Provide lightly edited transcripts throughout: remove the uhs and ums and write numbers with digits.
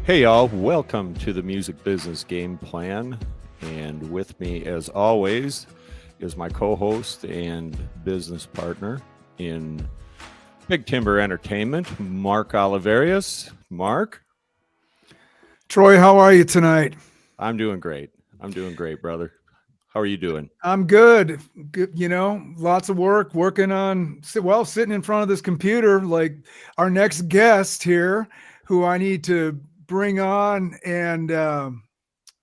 Hey, y'all, welcome to the Music Business Game Plan. And with me, as always, is my co host and business partner in Big Timber Entertainment, Mark Oliverius. Mark? Troy, how are you tonight? I'm doing great. I'm doing great, brother. How are you doing? I'm good. Good, lots of work, working on, sitting in front of this computer, like our next guest here, who I need to bring on. And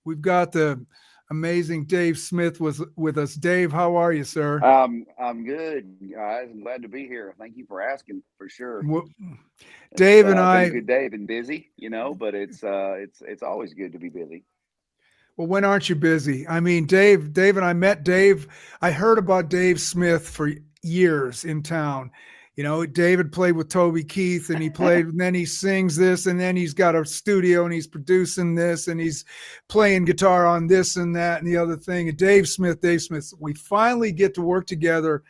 we've got the amazing Dave Smith with us. Dave, how are you, sir? I'm good, guys. I'm glad to be here. Thank you for asking, for sure. Well, It's Dave and been a I, good day. Been busy, but it's always good to be busy. well, when aren't you busy? I mean, Dave and I met Dave. I heard about Dave Smith for years in town. David played with Toby Keith and he played, and then he sings this, and then he's got a studio and he's producing this and he's playing guitar on this and that and the other thing. And Dave Smith, we finally get to work together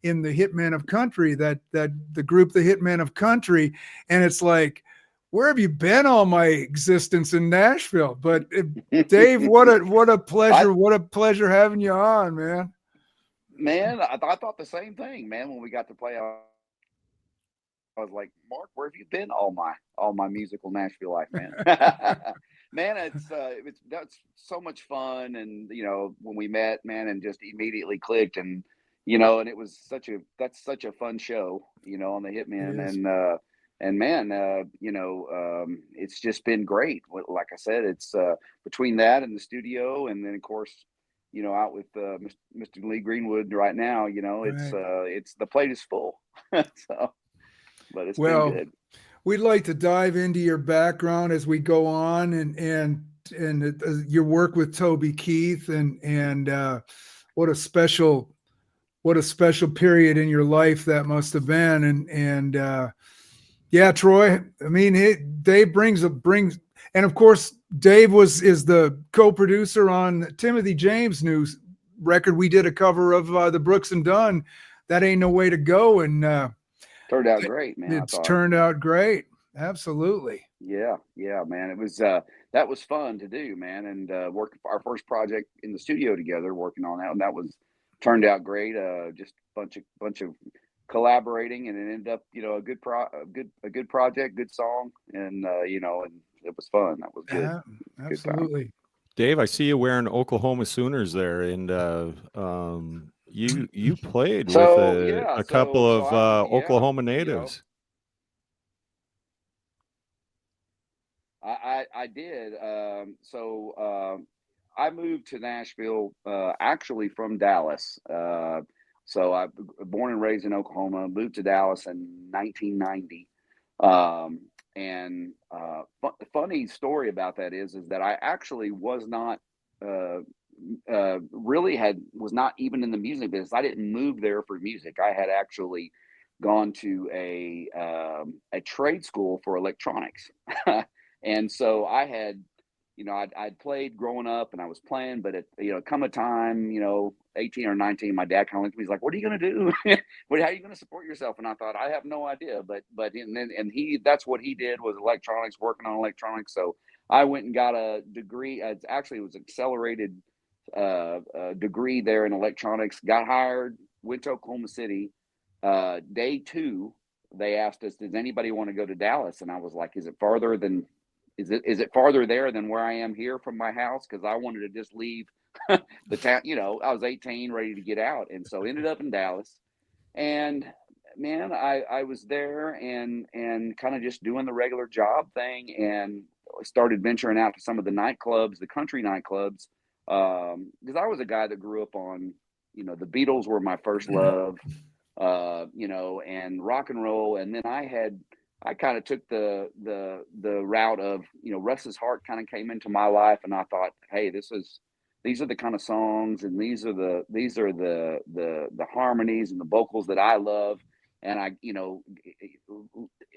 in the Hitmen of Country, that the group, the Hitmen of Country. And it's like, where have you been all my existence in Nashville? But Dave, I what a pleasure having you on, man. man, I thought the same thing, man. When we got to play, I was like, Mark, where have you been all my musical Nashville life, man? Man, it's that's so much fun, and when we met, man, and just immediately clicked, and it was that's such a fun show, on the It Hitmen, is. and man, it's just been great. Like I said, it's between that and the studio, and then of course, out with Mr. Lee Greenwood right now. Right. It's the plate is full, so but it's been Well, good. we'd like to dive into your background as we go on, and your work with Toby Keith, and what a special period in your life that must have been. And yeah, Troy. I mean, Dave brings, and of course, Dave is the co-producer on Timothy James' new record. We did a cover of the Brooks and Dunn. That ain't no way to go, and Turned out great, man. I it's thought. turned out great. Absolutely. Yeah, man. It was that was fun to do, man, and work our first project in the studio together, working on that, and that was turned out great. Just bunch of collaborating, and it ended up, a good project, good song, and and it was fun. That was good. Yeah, Good time. absolutely. Dave, I see you wearing Oklahoma Sooners there, and you played with So a yeah, couple so of I yeah, Oklahoma natives. I did. I moved to Nashville actually from Dallas. So I born and raised in Oklahoma, moved to Dallas in 1990. And funny story about that is that I actually was not uh, really had was not even in the music business. I didn't move there for music. I had actually gone to a trade school for electronics. And so I had, I'd played growing up and I was playing, but come a time, 18 or 19, my dad kind of looked at me, he's like, what are you going to do? How are you going to support yourself? And I thought, I have no idea, and that's what he did, was electronics, working on electronics. So I went and got a degree. It was accelerated degree there in electronics, got hired, went to Oklahoma City. Day two, they asked us, does anybody want to go to Dallas? And I was like, is it farther there than where I am here from my house? Because I wanted to just leave the town. I was 18, ready to get out, and so ended up in Dallas. And man, I was there and kind of just doing the regular job thing, and started venturing out to some of the nightclubs, the country nightclubs, because I was a guy that grew up on, the Beatles were my first love, and rock and roll. And then I kind of took the route of, Russ's Heart kind of came into my life, and I thought, hey, these are the kind of songs, and these are the harmonies and the vocals that I love. And I,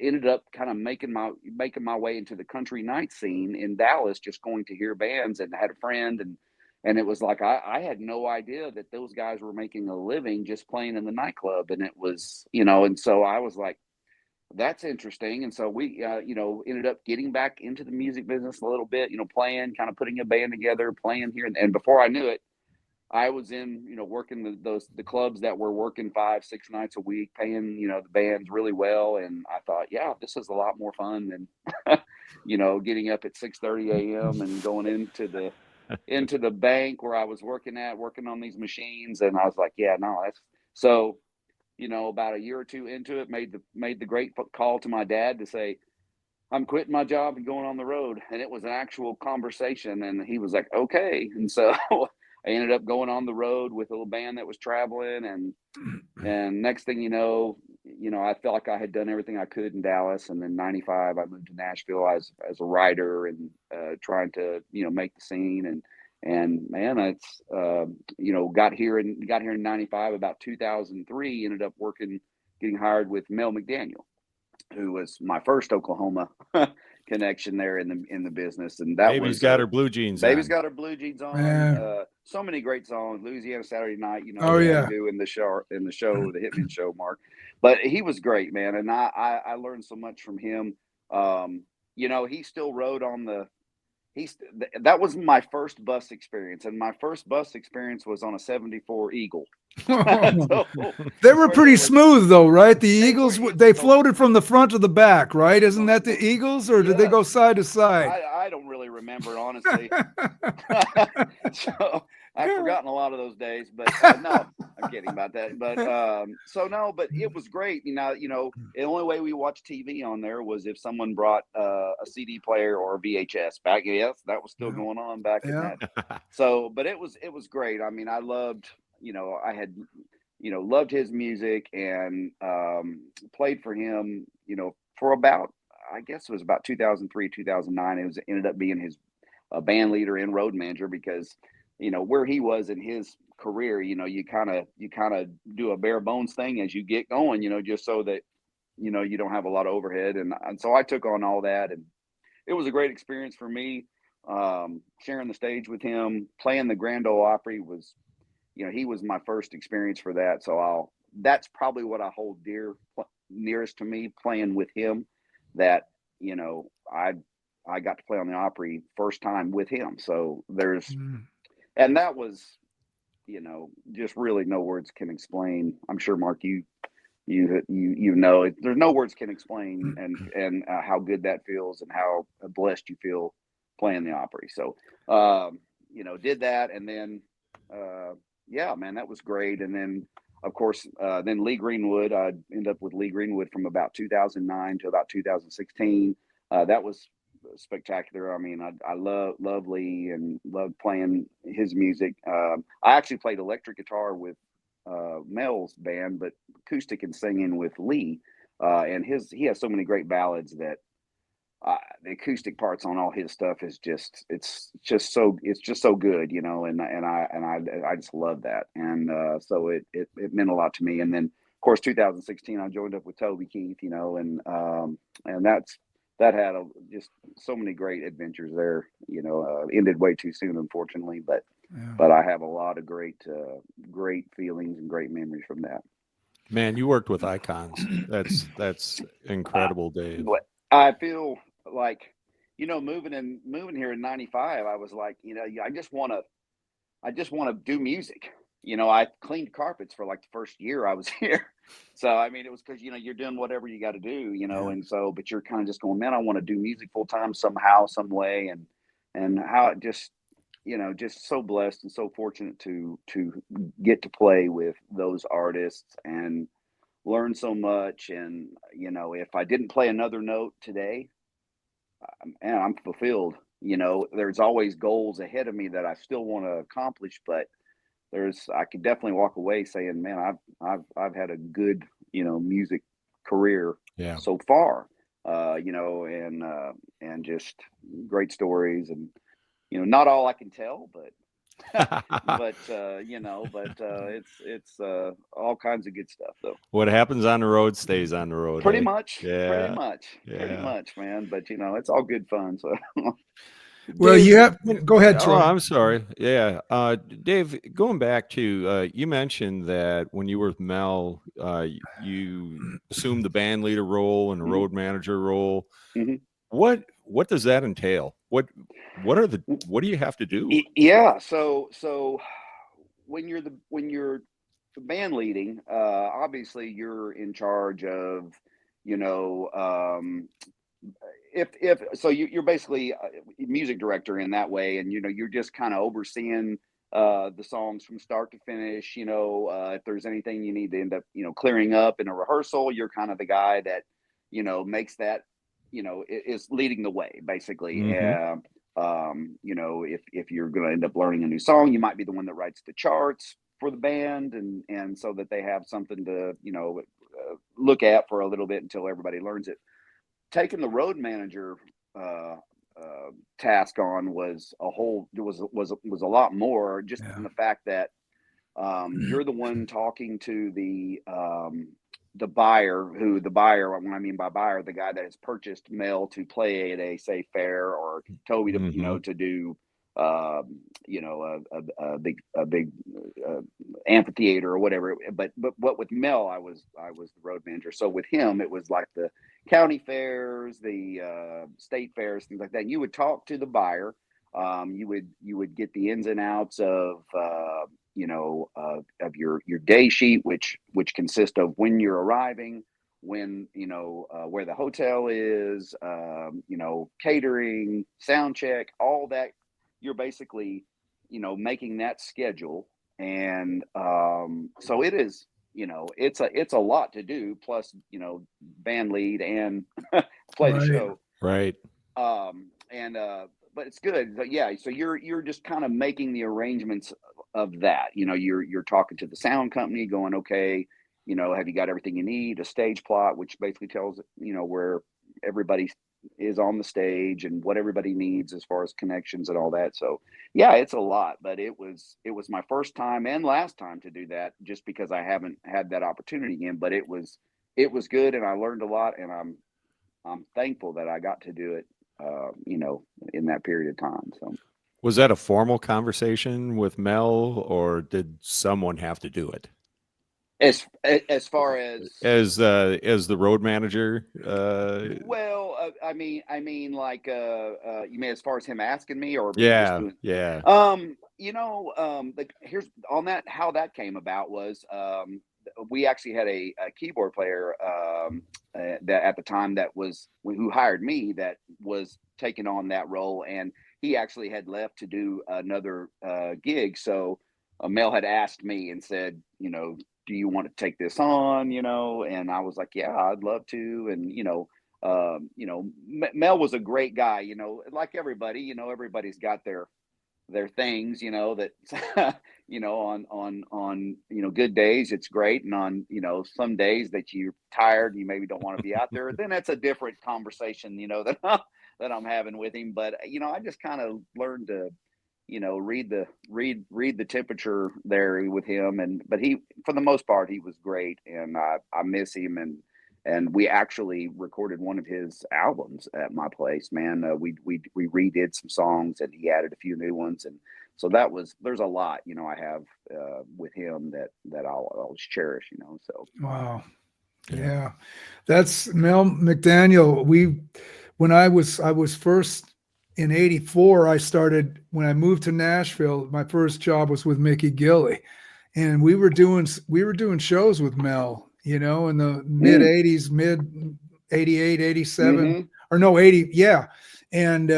ended up kind of making my way into the country night scene in Dallas, just going to hear bands, and I had a friend, and it was like I had no idea that those guys were making a living just playing in the nightclub. And it was, and so I was like, that's interesting. And so we, ended up getting back into the music business a little bit, playing, kind of putting a band together, playing here. And before I knew it, I was in, working the clubs that were working 5-6 nights a week, paying, the bands really well. And I thought, yeah, this is a lot more fun than, getting up at 6:30 a.m. and going into the bank where I was working on these machines. And I was like, yeah, no, that's so, about a year or two into it, made the great call to my dad to say, I'm quitting my job and going on the road. And it was an actual conversation. And he was like, okay. And so I ended up going on the road with a little band that was traveling. And next thing you know, I felt like I had done everything I could in Dallas. And then 95, I moved to Nashville as a writer and trying to, make the scene. And man, it's, got here in 95, about 2003, ended up getting hired with Mel McDaniel, who was my first Oklahoma connection there in the business. And that Baby's got her blue jeans Baby's on. got her blue jeans on. Man. So many great songs. Louisiana Saturday Night, Oh, yeah. do in the show, the Hitman Show, Mark. But he was great, man. And I learned so much from him. He still rode on that was my first bus experience. And my first bus experience was on a 74 Eagle. So, they were pretty smooth though, right? The Eagles, they so, floated from the front to the back, right? Isn't that the Eagles, or did they go side to side? I don't really remember, honestly. So I've forgotten a lot of those days, but no, I'm kidding about that. But but it was great. The only way we watched TV on there was if someone brought a CD player or a VHS back. Yes, that was still going on back in that. So, but it was great. I mean, I loved, I had, loved his music and played for him, for about, I guess it was about 2003, 2009. It ended up being his band leader and road manager because, where he was in his career, you kind of do a bare bones thing as you get going, just so that, you don't have a lot of overhead. And so I took on all that, and it was a great experience for me. Sharing the stage with him, playing the Grand Ole Opry was, he was my first experience for that. So that's probably what I hold nearest to me, playing with him, that, I got to play on the Opry first time with him. So and that was, just really no words can explain. I'm sure, Mark, you know, there's no words can explain and how good that feels and how blessed you feel playing the Opry. So, did that. And then, yeah, man, that was great. And then, of course, then Lee Greenwood, I ended up with Lee Greenwood from about 2009 to about 2016. That was spectacular. I mean, I love Lee and love playing his music. I actually played electric guitar with Mel's band, but acoustic and singing with Lee. And he has so many great ballads that the acoustic parts on all his stuff is it's just so good, and I just love that. And so it meant a lot to me. And then of course 2016 I joined up with Toby Keith, and that had just so many great adventures there, ended way too soon, unfortunately, but I have a lot of great feelings and great memories from that. Man, you worked with icons. That's incredible, Dave. I feel like, moving here in 95, I was like, I just want to do music. I cleaned carpets for like the first year I was here. So, I mean, it was because, you're doing whatever you got to do, and so, but you're kind of just going, man, I want to do music full time somehow, some way. And how it just, just so blessed and so fortunate to get to play with those artists and learn so much. And, if I didn't play another note today, man, I'm fulfilled. There's always goals ahead of me that I still want to accomplish, but I could definitely walk away saying, man, I've had a good, music career so far, and just great stories, and, not all I can tell, but it's all kinds of good stuff though. What happens on the road stays on the road. Pretty much, man. But it's all good fun. So Well, Dave, you have. Go ahead, oh, Troy. I'm sorry. Yeah. Dave, going back to, you mentioned that when you were with Mel, you assumed the band leader role and the road manager role. Mm-hmm. What does that entail? What do you have to do? Yeah. So when you're the band leading, obviously you're in charge of, you know, if so you're basically a music director in that way, and you're just kind of overseeing the songs from start to finish. If there's anything you need to end up clearing up in a rehearsal, you're kind of the guy that makes that is leading the way basically. Mm-hmm. If you're going to end up learning a new song, you might be the one that writes the charts for the band, and so that they have something to look at for a little bit until everybody learns it. Taking the road manager task on was a lot more, just in the fact that you're the one talking to the buyer, when I mean by buyer, the guy that has purchased Mel to play at a say fair, or Toby Mm-hmm. to do a big amphitheater or whatever. But what with Mel, I was the road manager. So with him, it was like the county fairs, the state fairs, things like that. And you would talk to the buyer. You would get the ins and outs of of your day sheet, which consists of when you're arriving, when where the hotel is, catering, sound check, all that. You're basically making that schedule, and so it is. It's a lot to do. Plus, band lead and play the Right. show. Right. And but it's good. But yeah, so you're just kind of making the arrangements of that. You're talking to the sound company, going, okay, have you got everything you need? A stage plot, which basically tells where everybody is on the stage and what everybody needs as far as connections and all that. So yeah, it's a lot, but it was my first time and last time to do that, just because I haven't had that opportunity again. But it was good, and I learned a lot, and I'm thankful that I got to do it, in that period of time. So Was that a formal conversation with Mel, or did someone have to do it? as far As the road manager? well, I mean, like, you mean as far as him asking me, or me just Yeah, doing? yeah. Here's on that, how that came about was, we actually had a keyboard player, that at the time, that was who hired me, that was taking on that role, and he actually had left to do another gig. So Mel had asked me and said, do you want to take this on? And I was like, yeah, I'd love to. And Mel was a great guy. Like everybody, everybody's got their things, that on good days it's great, and on some days that you're tired, you maybe don't want to be out there, then that's a different conversation, that that I'm having with him. But I just kind of learned to read the temperature there with him. But he, for the most part, he was great, and I miss him. And we actually recorded one of his albums at my place, man. We redid some songs, and he added a few new ones, and so there's a lot I have with him that I'll always cherish. So Wow. Yeah. That's Mel McDaniel. When I was first in '84, when I moved to Nashville, my first job was with Mickey Gilley, and we were doing shows with Mel, in the mid '80s, mid '88, '87, or no, '80. Yeah. And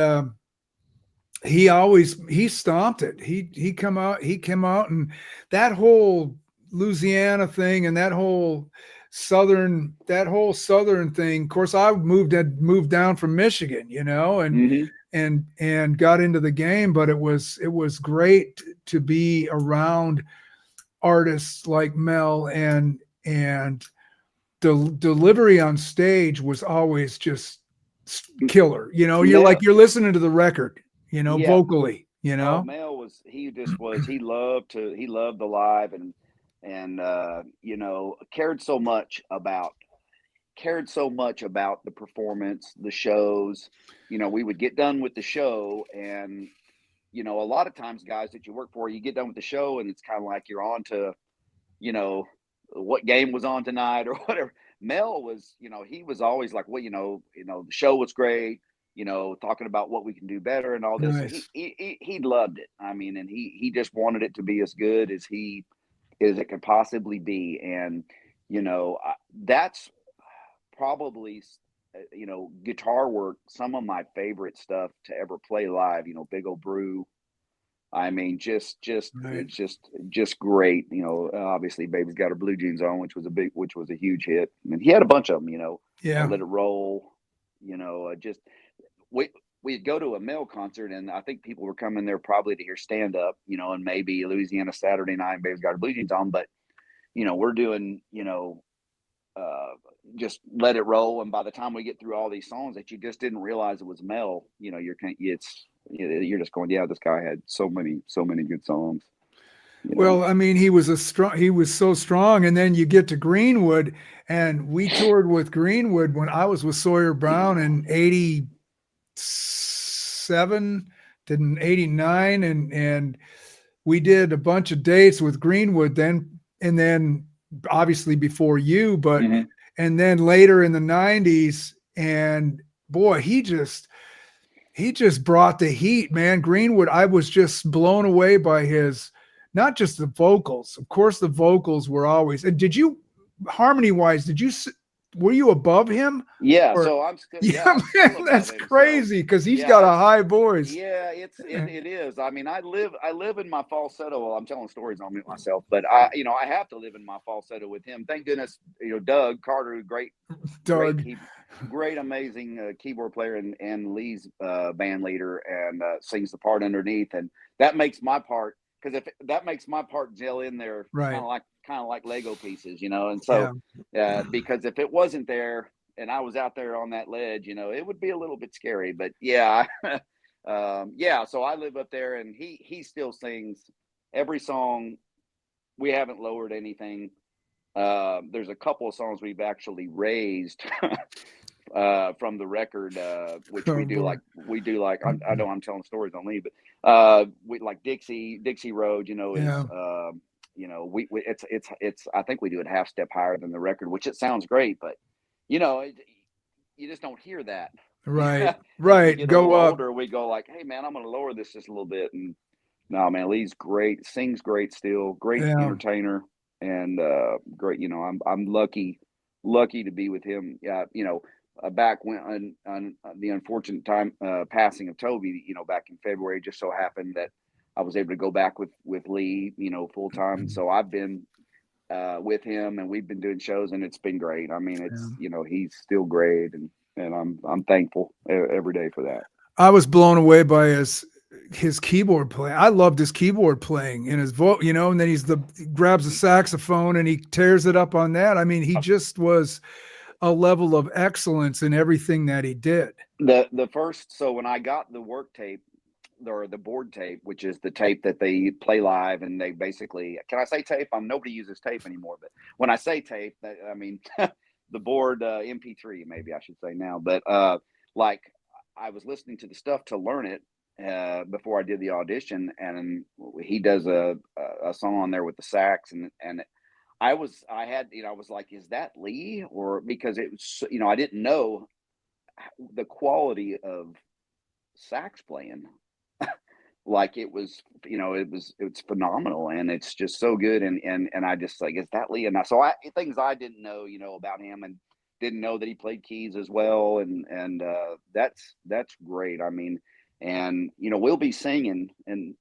he stomped it. He came out, and that whole Louisiana thing, and that whole southern thing. Of course, I moved down from Michigan, and got into the game. But it was great to be around artists like Mel, and the delivery on stage was always just killer. You're listening to the record, yeah. vocally. Oh, Mel he loved the live, and cared so much about cared so much about the performance, the shows. We would get done with the show, and a lot of times, guys that you work for, you get done with the show, and it's kind of like you're on to, what game was on tonight or whatever. Mel was, he was always like, well, the show was great, talking about what we can do better and all this. So Nice. he loved it. I mean, and he just wanted it to be as good as it could possibly be. And, that's probably, guitar work, some of my favorite stuff to ever play live, Big Old Brew. I mean, Right. it's just great. Obviously, Baby's Got Her Blue Jeans On, which was a huge hit. And he had a bunch of them. Yeah. Let It Roll. Just we'd go to a Mel concert, and I think people were coming there probably to hear stand up. And maybe Louisiana Saturday Night, and Baby's Got Her Blue Jeans On. But we're doing just Let It Roll, and by the time we get through all these songs that you just didn't realize it was Mel, you're just going, yeah, this guy had so many good songs. Well, I mean, he was so strong. And then you get to Greenwood, and we toured with Greenwood when I was with Sawyer Brown in 87 to 89. And we did a bunch of dates with Greenwood then, and then obviously before you, but, Mhm. and then later in the 90s. And boy, he just brought the heat, man. Greenwood, I was just blown away by not just the vocals. Of course, the vocals were always. And harmony wise, were you above him? Yeah, Or, so I'm still, yeah, I'm man, still that's above him. crazy because he's Yeah, got a high voice. Yeah, it is. I mean, I live in my falsetto. Well, I'm telling stories on it myself, but I have to live in my falsetto with him. Thank goodness, Doug Carter, Doug. great, amazing keyboard player and Lee's band leader, and sings the part underneath, and that makes my part, because if that makes my part gel in there, Right. kind of like Lego pieces, and so because if it wasn't there and I was out there on that ledge, it would be a little bit scary. But yeah, so I live up there, and he still sings every song. We haven't lowered anything. There's a couple of songs we've actually raised from the record, which we do like. I know I'm telling stories on Lee, but we like Dixie Road. Is it's I think we do it half step higher than the record, which it sounds great, but you just don't hear that. Right. As we get a little Go up. older, we go like, hey man, I'm going to lower this just a little bit. And no, man, Lee's great, sings great still, great entertainer, and great. I'm lucky to be with him. Yeah, back when on the unfortunate time passing of Toby, back in February, just so happened that I was able to go back with Lee, full time. So I've been with him, and we've been doing shows, and it's been great. I mean, it's he's still great, and I'm thankful every day for that. I was blown away by his keyboard playing. I loved his keyboard playing and his vote, and then he grabs a saxophone and he tears it up on that. I mean, he just was a level of excellence in everything that he did. So when I got the work tape, or the board tape, which is the tape that they play live, and they basically, can I say tape? Nobody uses tape anymore, but when I say tape, I mean the board, MP3, maybe I should say now, but like I was listening to the stuff to learn it before I did the audition, and he does a song on there with the sax, and I was like, is that Lee? Or because it was, I didn't know the quality of sax playing. Like it was phenomenal, and it's just so good, and I just like, is that Lee? And things I didn't know, about him, and didn't know that he played keys as well, and that's great. I mean, and we'll be singing, and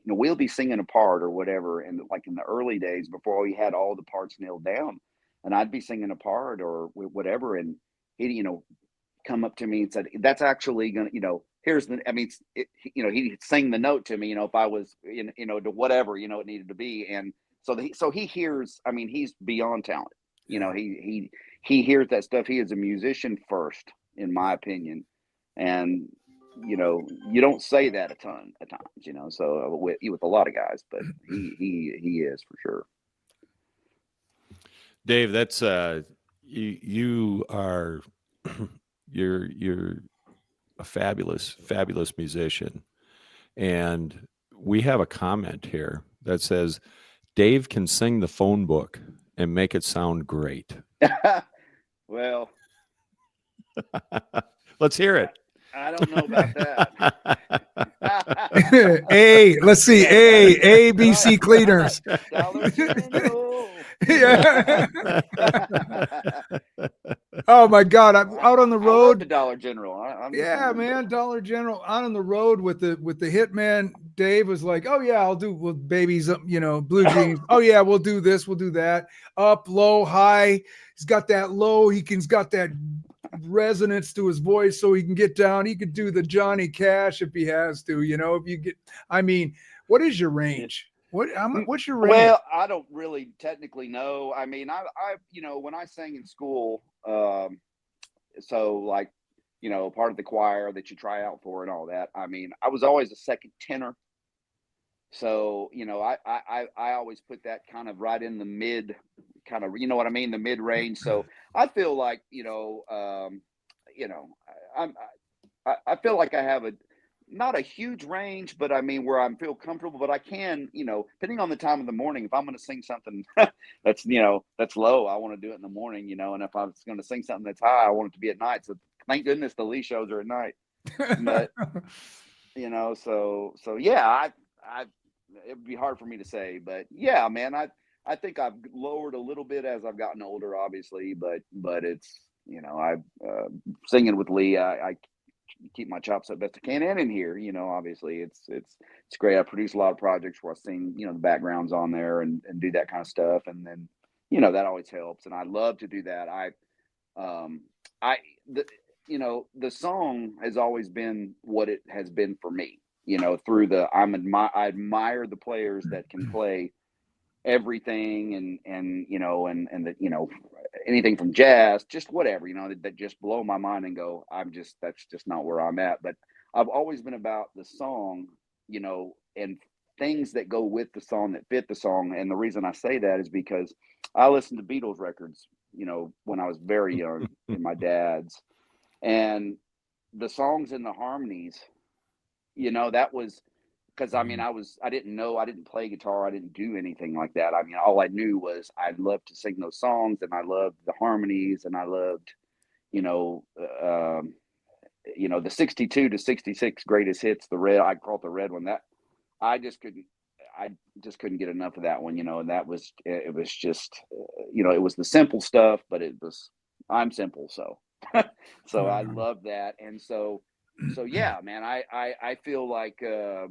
we'll be singing a part or whatever, and like in the early days before we had all the parts nailed down, and I'd be singing a part or whatever, and he come up to me and said, that's actually gonna, here's the, I mean, he'd sing the note to me, if I was to whatever, it needed to be. And so he hears, I mean, he's beyond talent, he hears that stuff. He is a musician first, in my opinion. And, you don't say that a ton of times, so with a lot of guys, but he is for sure. Dave, that's you are you're a fabulous musician, and we have a comment here that says Dave can sing the phone book and make it sound great. Well, Let's hear it. I don't know about that. Let's see. A, B, C cleaners. Dollar General. Yeah. Oh my God! I'm out on the I love road. the Dollar General. I'm just Yeah, saying. man, Dollar General out on the road with the hitman. Dave was like, "Oh yeah, I'll do with babies, blue jeans. Oh yeah, we'll do this, we'll do that. Up, low, high. He's got that low. He's got that resonance to his voice, so he can get down. He could do the Johnny Cash if he has to. If you get, I mean, what is your range? What's your range? Well, I don't really technically know. I mean, I when I sang in school, so like, part of the choir that you try out for and all that. I mean, I was always a second tenor. So, I always put that kind of right in the mid kind of, what I mean? The mid range. So I feel like, I'm, I feel like I have not a huge range, but I mean, where I feel comfortable, but I can, depending on the time of the morning, if I'm going to sing something that's, that's low, I want to do it in the morning, and if I was going to sing something that's high, I want it to be at night. So thank goodness the Lee shows are at night. But, so yeah, it would be hard for me to say, but yeah, man, I think I've lowered a little bit as I've gotten older, obviously, but it's, I've singing with Lee, I keep my chops up best I can, and in here, obviously it's great. I produce a lot of projects where I sing, the backgrounds on there and do that kind of stuff, and then that always helps, and I love to do that. The song has always been what it has been for me, through I admire the players that can play everything and the anything from jazz, just whatever, that just blow my mind and go, that's just not where I'm at. But I've always been about the song, and things that go with the song, that fit the song. And the reason I say that is because I listened to Beatles records, when I was very young in my dad's, and the songs and the harmonies, that was, because I mean, I didn't play guitar. I didn't do anything like that. I mean, all I knew was I loved to sing those songs, and I loved the harmonies, and I loved, the 62 to 66 greatest hits, the red, I call it the red one. That I just couldn't get enough of that one, and it was just, it was the simple stuff, but I'm simple. So, so I love that. And so yeah, man, I feel like, the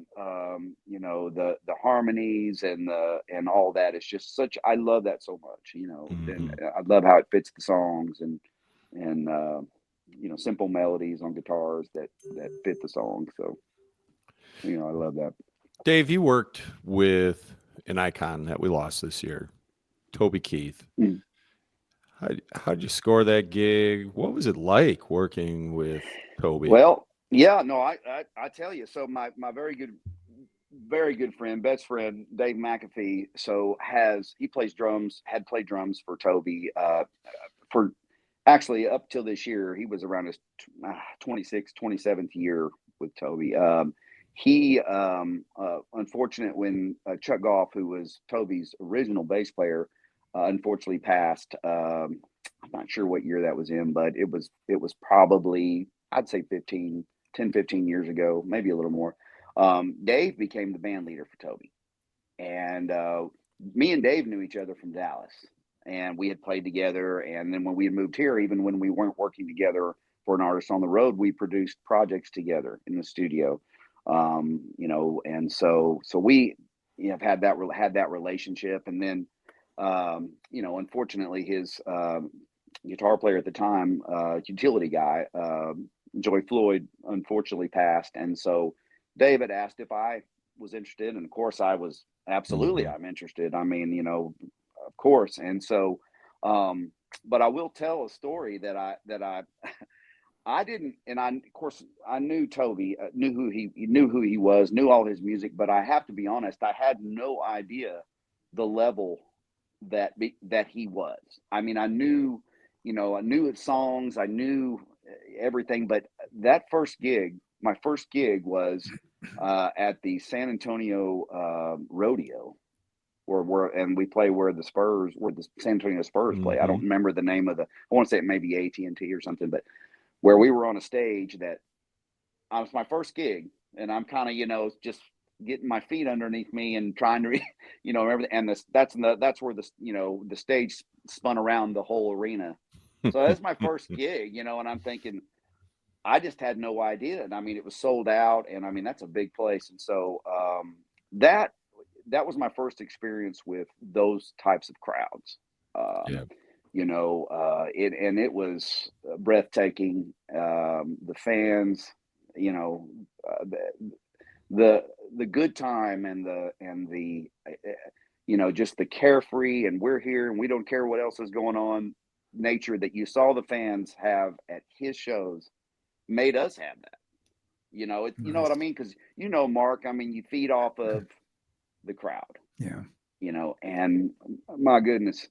harmonies and all that is just I love that so much, and I love how it fits the songs and, simple melodies on guitars that fit the song. So, I love that. Dave, you worked with an icon that we lost this year, Toby Keith. Mm. How'd you score that gig? What was it like working with Toby? Well, yeah, no, I tell you. So my very good friend, best friend, Dave McAfee, he plays drums, had played drums for Toby, for actually up till this year. He was around his 26th, 27th year with Toby. He unfortunate when Chuck Goff, who was Toby's original bass player, unfortunately passed. I'm not sure what year that was in, but it was probably, I'd say 10, 15 years ago, maybe a little more. Dave became the band leader for Toby. And me and Dave knew each other from Dallas, and we had played together. And then when we had moved here, even when we weren't working together for an artist on the road, we produced projects together in the studio. And so we, have had that relationship. And then, unfortunately, his guitar player at the time, utility guy, Joy Floyd, unfortunately passed. And so David asked if I was interested, and of course I was absolutely, I'm interested. I mean, of course. And so, but I will tell a story that I didn't, and of course I knew Toby, knew who he was, knew all his music, but I have to be honest, I had no idea the level that he was. I mean, I knew, I knew its songs, I knew everything, but that first gig, my first gig was at the San Antonio rodeo, and we play where the San Antonio Spurs play. I don't remember the name of I want to say it may be AT&T or something, but where we were on a stage that was my first gig, and I'm kind of, just getting my feet underneath me and trying to, everything. And that's where the stage spun around the whole arena. So that's my first gig, and I'm thinking, I just had no idea. And I mean, it was sold out, and I mean, that's a big place. And so that was my first experience with those types of crowds. Yeah. It was breathtaking. The fans, the good time and the just the carefree, and we're here and we don't care what else is going on nature that you saw the fans have at his shows made us have that. You know what I mean? Because Mark, I mean, you feed off of the crowd. Yeah. And my goodness,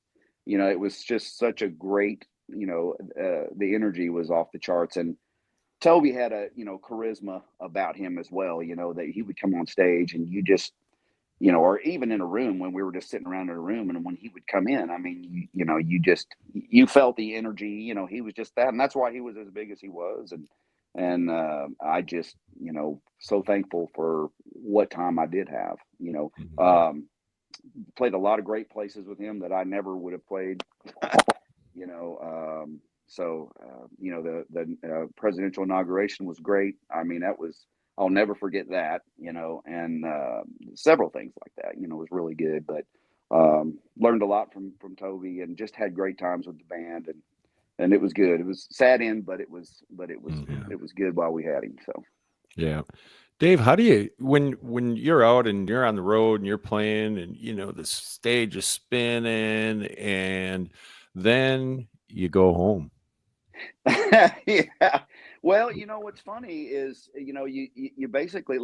it was just such a great, the energy was off the charts. And Toby had a, charisma about him as well, that he would come on stage and you just, or even in a room when we were just sitting around in a room, and when he would come in, I mean, you felt the energy, he was just that. And that's why he was as big as he was. And I just, so thankful for what time I did have, played a lot of great places with him that I never would have played, the presidential inauguration was great. I mean, I'll never forget that, and several things like that, was really good, but learned a lot from Toby, and just had great times with the band, and it was good. It was sad end, but it was good while we had him. So, yeah. Dave, how do you, when you're out and you're on the road and you're playing and, the stage is spinning and then you go home? Yeah. Well, what's funny is, you basically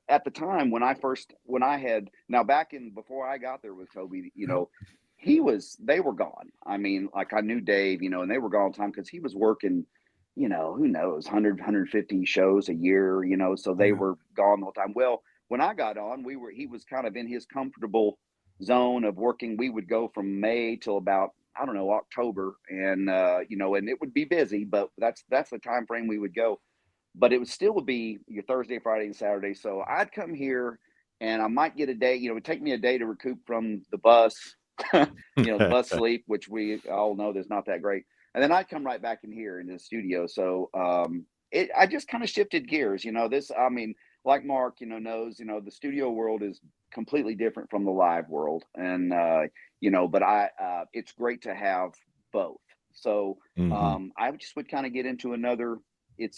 at the time when before I got there with Toby, they were gone. I mean, like, I knew Dave, and they were gone all the time because he was working, who knows, 150 shows a year, so they were gone the whole time. Well, when I got on, he was kind of in his comfortable zone of working. We would go from May till about, I don't know, October, and and it would be busy, but that's the time frame we would go. But it would still be your Thursday, Friday, and Saturday. So I'd come here, and I might get a day. It would take me a day to recoup from the bus, the bus sleep, which we all know that's not that great. And then I'd come right back in here into the studio. So I just kind of shifted gears. I mean, like Mark, knows, the studio world is completely different from the live world, and but it's great to have both. So I just would kind of get into another.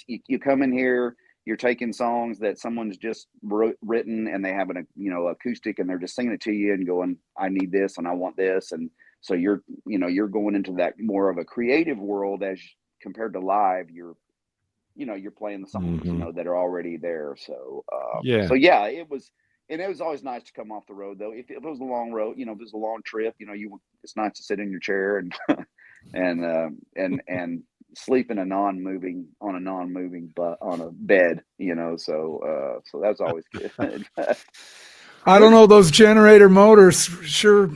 You come in here, you're taking songs that someone's just written, and they have an acoustic, and they're just singing it to you and going, I need this and I want this, and so you're going into that more of a creative world as compared to live. You're playing the songs that are already there. So yeah. It was. And it was always nice to come off the road, though. If it was a long road, if it was a long trip, it's nice to sit in your chair and and sleep in on a non-moving but on a bed, So that's always good. I don't know, those generator motors sure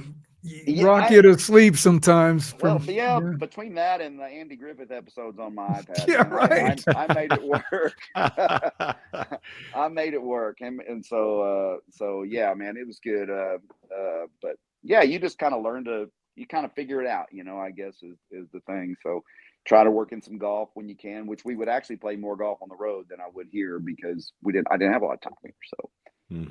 rock you to sleep sometimes. Between that and the Andy Griffith episodes on my iPad, Yeah, right. I made it work. I made it work, and so yeah, man, it was good. But yeah, you just kind of you kind of figure it out, I guess is the thing. So try to work in some golf when you can, which we would actually play more golf on the road than I would here because I didn't have a lot of time here. So,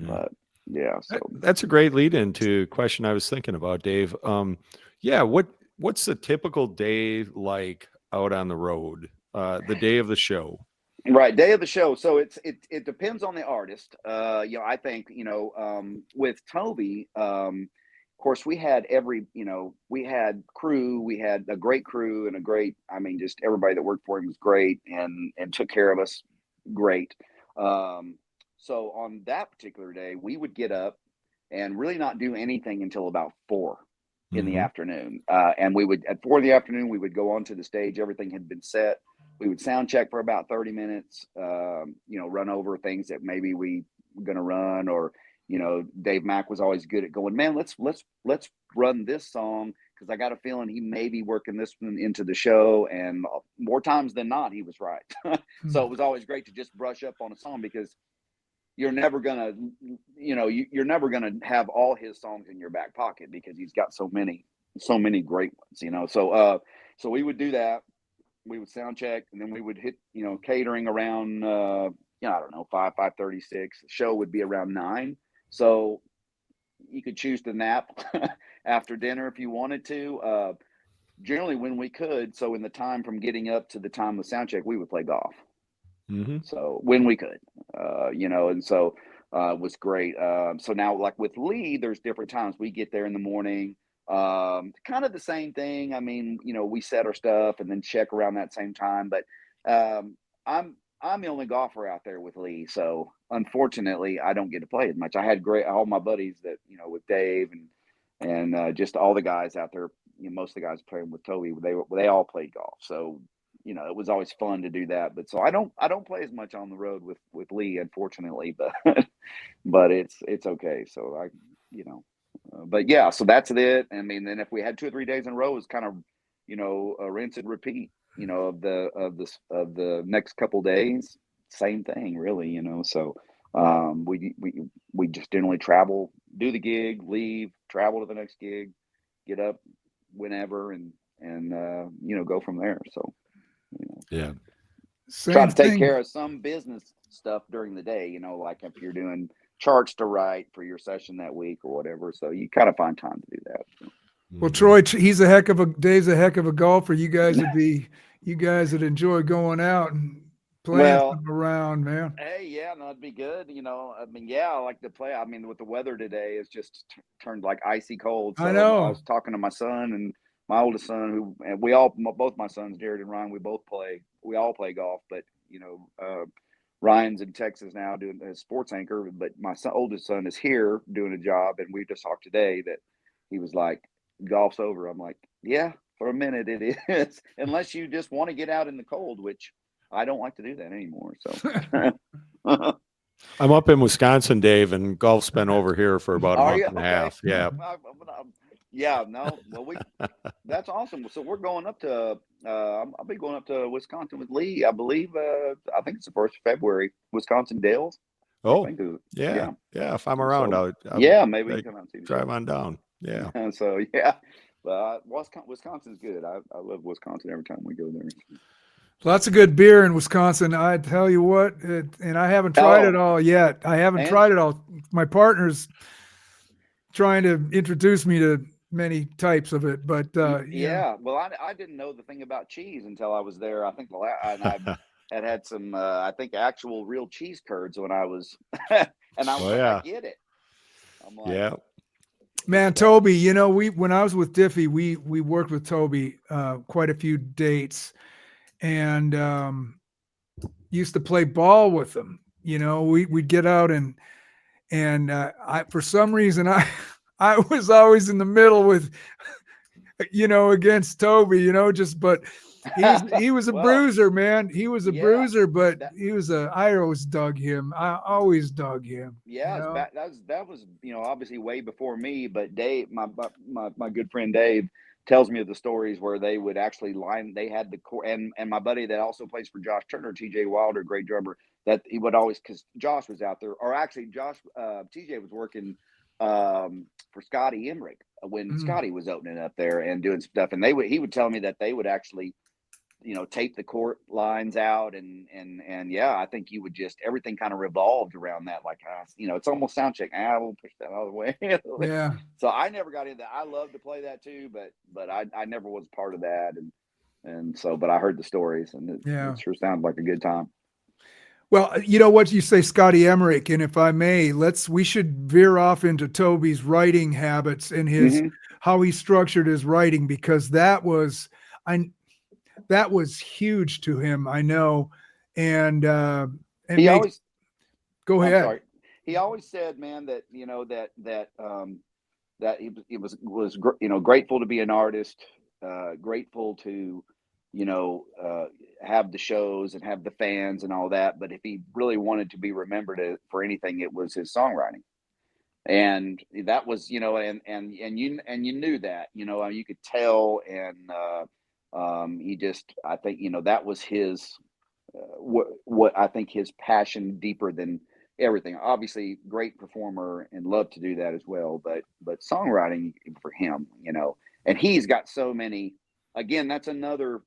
but yeah, so that's a great lead into a question I was thinking about, Dave. What's the typical day like out on the road? The day of the show. Right, day of the show. So it depends on the artist. I think with Toby, of course, we had we had crew. We had a great crew and just everybody that worked for him was great and took care of us great. So on that particular day, we would get up and really not do anything until about 4. in the afternoon. And we would, at 4 in the afternoon, we would go onto the stage. Everything had been set. We would sound check for about 30 minutes, run over things that maybe we were going to run, or, Dave Mack was always good at going, man, let's run this song, because I got a feeling he may be working this one into the show. And more times than not, he was right. So it was always great to just brush up on a song, because you're never gonna, you're never gonna have all his songs in your back pocket, because he's got so many great ones, So we would do that. We would sound check, and then we would hit, catering around, I don't know, 5:30, 6. The show would be around 9. So you could choose to nap after dinner if you wanted to. Generally when we could. So in the time from getting up to the time of sound check, we would play golf. So when we could, and so it was great. So now, like with Lee, there's different times. We get there in the morning, kind of the same thing. I mean, we set our stuff and then check around that same time. But I'm the only golfer out there with Lee, so unfortunately, I don't get to play as much. I had all my buddies that with Dave and just all the guys out there. Most of the guys playing with Toby, they all played golf. So it was always fun to do that. But so I don't play as much on the road with Lee, unfortunately, but it's okay. So but yeah, so that's it. I mean, then if we had 2 or 3 days in a row, it was kind of, a rinse and repeat, of the next couple days, same thing really, So we just generally travel, do the gig, leave, travel to the next gig, get up whenever, and go from there. So. Yeah. Try to take care of some business stuff during the day, like if you're doing charts to write for your session that week or whatever. So you kind of find time to do that. Well, Troy, Dave's a heck of a golfer. You guys would enjoy going out and playing around, man. Hey, yeah, no, it'd be good. I mean, yeah, I like to play. I mean, with the weather today, it's just turned like icy cold. So I know. I was talking to my son and my oldest son, and both my sons, Jared and Ryan, we all play golf, but Ryan's in Texas now doing a sports anchor, but my oldest son is here doing a job. And we just talked today that he was like, golf's over. I'm like, yeah, for a minute it is, unless you just want to get out in the cold, which I don't like to do that anymore. So I'm up in Wisconsin, Dave, and golf's been over here for about a month and a half. Yeah. Yeah, no, well, that's awesome. So we're going up to, I'll be going up to Wisconsin with Lee, I believe. I think it's the 1st of February, Wisconsin Dales. Oh, yeah. If I'm around, I'll maybe we can come out and see. Drive on down. Yeah. So yeah, but Wisconsin's good. I love Wisconsin every time we go there. Lots of good beer in Wisconsin. I tell you what, and I haven't tried it all yet. Tried it all. My partner's trying to introduce me to many types of it, but well, I didn't know the thing about cheese until I was there. I think I had some I think actual real cheese curds when I was and I was I get it. I'm like, yeah, man, Toby, when I was with Diffie, we worked with Toby quite a few dates, and used to play ball with him. We'd get out and I, for some reason, I was always in the middle with, against Toby, but he was a bruiser, man. He was a bruiser, but I always dug him. Yeah, that was obviously way before me. But Dave, my good friend Dave, tells me of the stories where they would actually they had the core, and my buddy that also plays for Josh Turner, TJ Wilder, great drummer, that he would always, because Josh was out there, or actually TJ was working for Scotty Emmerich when Scotty was opening up there and doing stuff, and he would tell me that they would actually tape the court lines out, and yeah, I think you would just, everything kind of revolved around that, like it's almost sound check. We'll push that out of the way. Yeah. So I never got into that. I love to play that too, but I never was part of that, and so, but I heard the stories, and it sure sounded like a good time. Well, what you say, Scotty Emmerich, and if I may, we should veer off into Toby's writing habits and his how he structured his writing, because that was huge to him, I know. And he always go ahead. Sorry. He always said, man, that that he was grateful to be an artist, grateful to have the shows and have the fans and all that. But if he really wanted to be remembered for anything, it was his songwriting. And that was, and you knew that, you could tell. And he just, I think, that was his, what I think his passion deeper than everything. Obviously, great performer and loved to do that as well. But songwriting for him, and he's got so many. Again, that's another,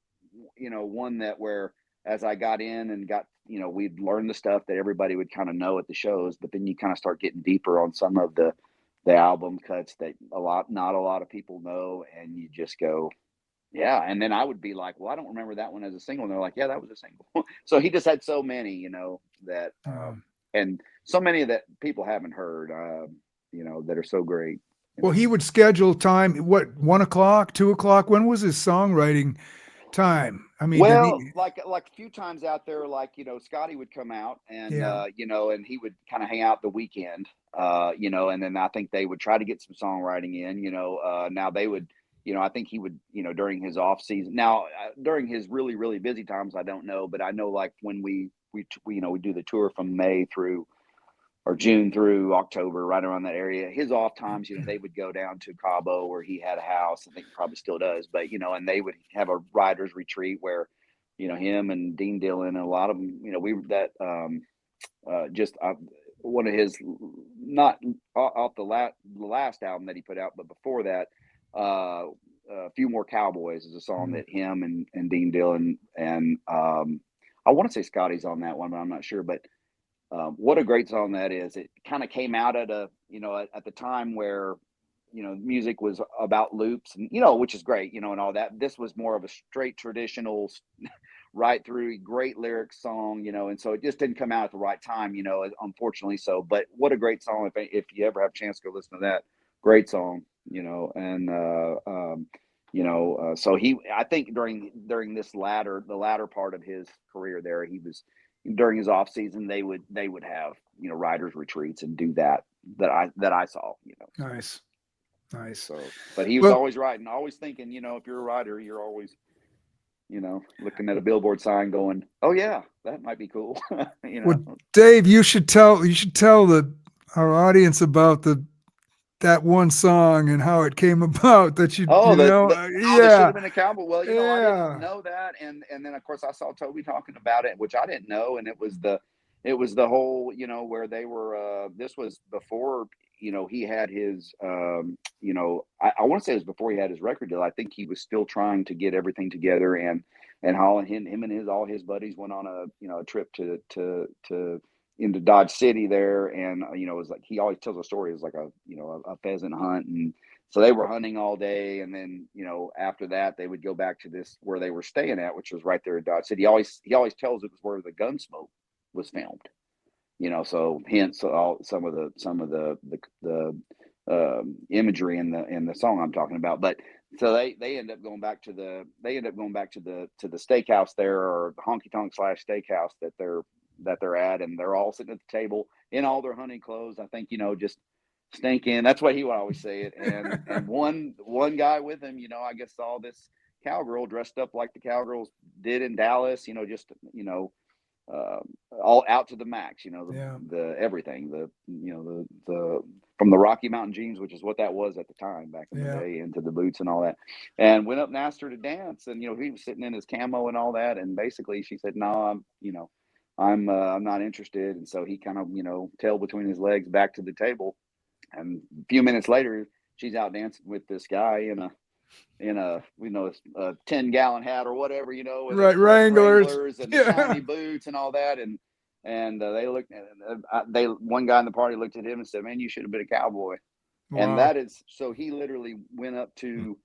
one that where as I got in and got, we'd learn the stuff that everybody would kind of know at the shows, but then you kind of start getting deeper on some of the album cuts that not a lot of people know, and you just go, yeah. And then I would be like, well, I don't remember that one as a single. And they're like, yeah, that was a single. So he just had so many, that, and so many that people haven't heard, that are so great. Well, he would schedule time. What, 1 o'clock, 2 o'clock? When was his songwriting time? I mean, well, like a few times out there, like, Scotty would come out and, Yeah. And he would kind of hang out the weekend, and then I think they would try to get some songwriting in, now they would, I think he would, during his off season. Now, during his really, really busy times, I don't know, but I know like when we do the tour from May through or June through October, right around that area. His off times, they would go down to Cabo where he had a house. I think he probably still does, but and they would have a writer's retreat where, him and Dean Dillon and a lot of them, we were that one of his, not off the last album that he put out, but before that, a few more Cowboys is a song that him and Dean Dillon and I want to say Scotty's on that one, but I'm not sure. But what a great song that is. It kind of came out at at the time where, music was about loops and, which is great, and all that. This was more of a straight traditional right through great lyrics song, and so it just didn't come out at the right time, unfortunately. So, but what a great song. If you ever have a chance to go listen to that, great song, and, so I think during the latter part of his career there, he was, during his off season, they would have, writers retreats and do that I saw, Nice. So, but he was always writing, always thinking, if you're a writer, you're always, looking at a billboard sign going, oh yeah, that might be cool. Well, Dave, you should tell our audience about that one song and how it came about that there should have been a cowboy. Well, I didn't know that, and then of course I saw Toby talking about it, which I didn't know, and it was the whole, where they were. This was before, he had his, I want to say it was before he had his record deal. I think he was still trying to get everything together, and him and all his buddies went on a trip to into Dodge City there, and it was like, he always tells a story. It was like a pheasant hunt, and so they were hunting all day, and then after that they would go back to this where they were staying at, which was right there in Dodge City. He always tells it was where the Gunsmoke was filmed, so hence some of the imagery in the song I'm talking about. But so they end up going back to the steakhouse there, or the honky tonk / steakhouse that they're at, and they're all sitting at the table in all their hunting clothes. I think, just stinking. That's what he would always say it. And one guy with him, I guess saw this cowgirl dressed up like the cowgirls did in Dallas, just, all out to the max, the everything, the from the Rocky Mountain jeans, which is what that was at the time back in the day, into the boots and all that, and went up and asked her to dance. And, he was sitting in his camo and all that. And basically she said, no, I'm not interested. And so he kind of, tail between his legs back to the table. And a few minutes later, she's out dancing with this guy in a 10-gallon hat or whatever, with right, Wranglers and shiny boots and all that. And they looked at one guy in the party looked at him and said, man, you should have been a cowboy. Wow. And that is, so he literally went up to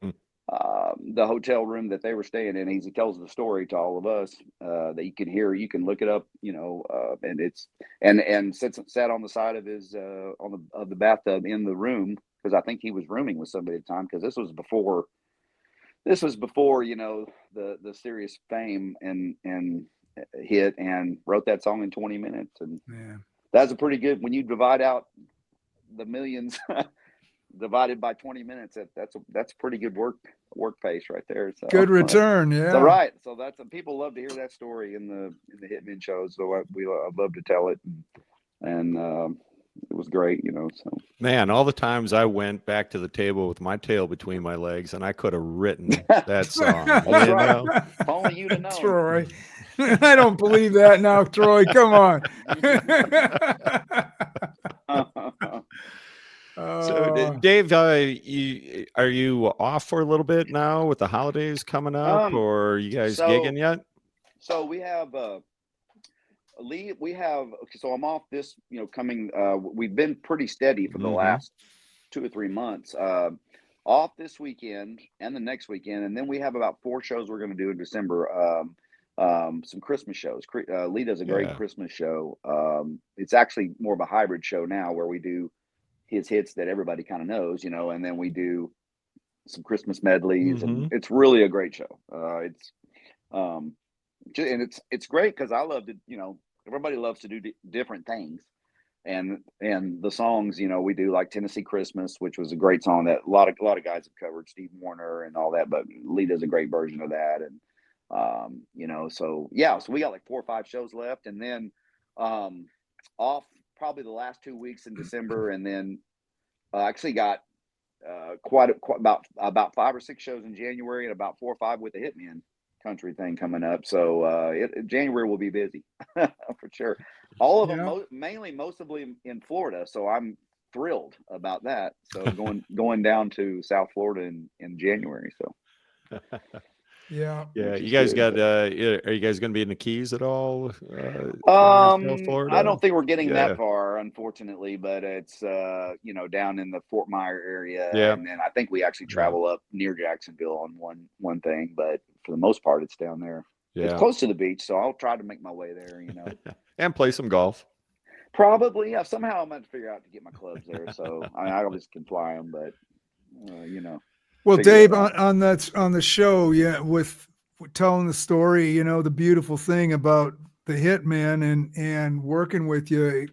the hotel room that they were staying in. He tells the story to all of us that you can hear. You can look it up, and it's and sat on the side of his of the bathtub in the room, because I think he was rooming with somebody at the time, because this was before the serious fame and hit, and wrote that song in 20 minutes. And that's a pretty good, when you divide out the millions divided by 20 minutes, that's pretty good work pace right there. So Good return. Yeah. So right. So that's people love to hear that story in the Hitmen shows. So I'd love to tell it, and it was great, So Man, all the times I went back to the table with my tail between my legs, and I could have written that song. That's you right. know? If only you'd have known. Troy. I don't believe that now, Troy. Come on. So, Dave, are you off for a little bit now with the holidays coming up, or are you guys gigging yet? So we have Lee. So I'm off this. Coming. We've been pretty steady for the last 2 or 3 months. Off this weekend and the next weekend, and then we have about 4 shows we're going to do in December. Some Christmas shows. Lee does a great Christmas show. It's actually more of a hybrid show now, where we do his hits that everybody kind of knows, and then we do some Christmas medleys, and it's really a great show. And it's great because I love to, everybody loves to do different things, and the songs, we do like Tennessee Christmas, which was a great song that a lot of guys have covered, Steve Wariner and all that, but Lee does a great version of that, and so we got like 4 or 5 shows left, and then off probably the last 2 weeks in December, and then actually got about 5 or 6 shows in January, and about 4 or 5 with the Hitman country thing coming up. So January will be busy for sure. All of them, mostly in Florida. So I'm thrilled about that. So going down to South Florida in January. So. Yeah. You guys got. Are you guys going to be in the Keys at all? Florida? I don't think we're getting that far, unfortunately. But it's down in the Fort Myer area, and then I think we actually travel up near Jacksonville on one thing. But for the most part, it's down there. Yeah. It's close to the beach, so I'll try to make my way there. And play some golf. Probably, yeah. Somehow I'm going to figure out to get my clubs there. So I always can fly them, but Well, Dave, on the show, with telling the story, the beautiful thing about the Hitman and working with you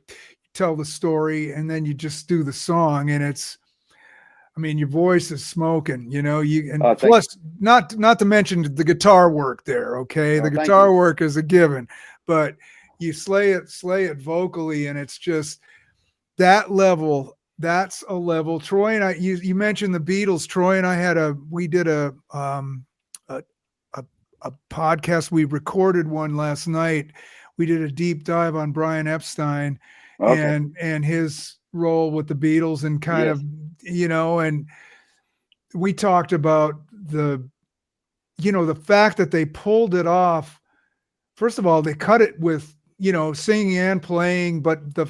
tell the story, and then you just do the song, and your voice is smoking, plus not to mention the guitar work there. Okay. The guitar work is a given, but you slay it vocally, and it's just that level. That's a level. Troy and I, you mentioned the Beatles. Troy and I we did a podcast. We recorded one last night. We did a deep dive on Brian Epstein and his role with the Beatles, and kind of, and we talked about the fact that they pulled it off. First of all, they cut it with, singing and playing, but the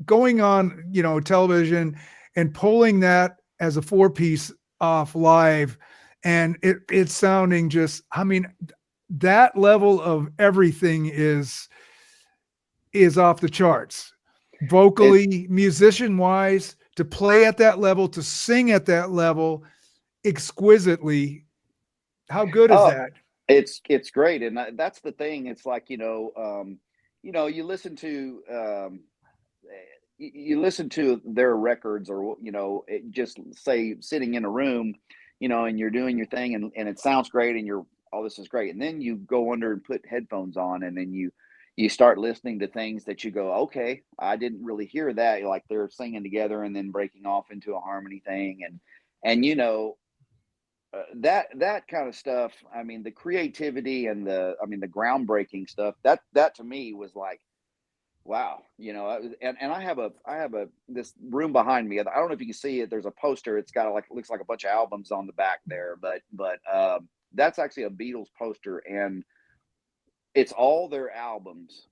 going on, television and pulling that as a 4-piece off live, and it's sounding just, that level of everything is off the charts, vocally, musician wise, to play at that level, to sing at that level exquisitely. How good is that? It's great. And that's the thing. It's like, you listen to their records, or just say sitting in a room, and you're doing your thing, and it sounds great, and this is great, and then you go under and put headphones on, and then you start listening to things that you go, okay, I didn't really hear that, like they're singing together and then breaking off into a harmony thing, and that kind of stuff. The creativity and the groundbreaking stuff, that to me was like, wow, and I have this room behind me. I don't know if you can see it. There's a poster. It's got looks like a bunch of albums on the back there, but that's actually a Beatles poster, and it's all their albums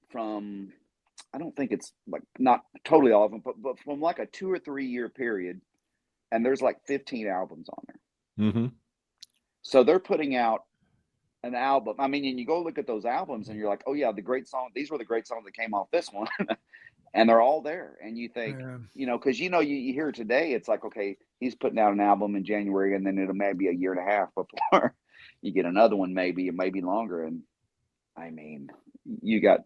from, I don't think it's like not totally all of them, but from like a 2 or 3 year period, and there's like 15 albums on there. Mm-hmm. So they're putting out an album. And you go look at those albums, and you're like, oh yeah, the great song. These were the great songs that came off this one, and they're all there. And you think, because you hear today, it's like, okay, he's putting out an album in January, and then it'll maybe a year and a half before you get another one, maybe longer. And you got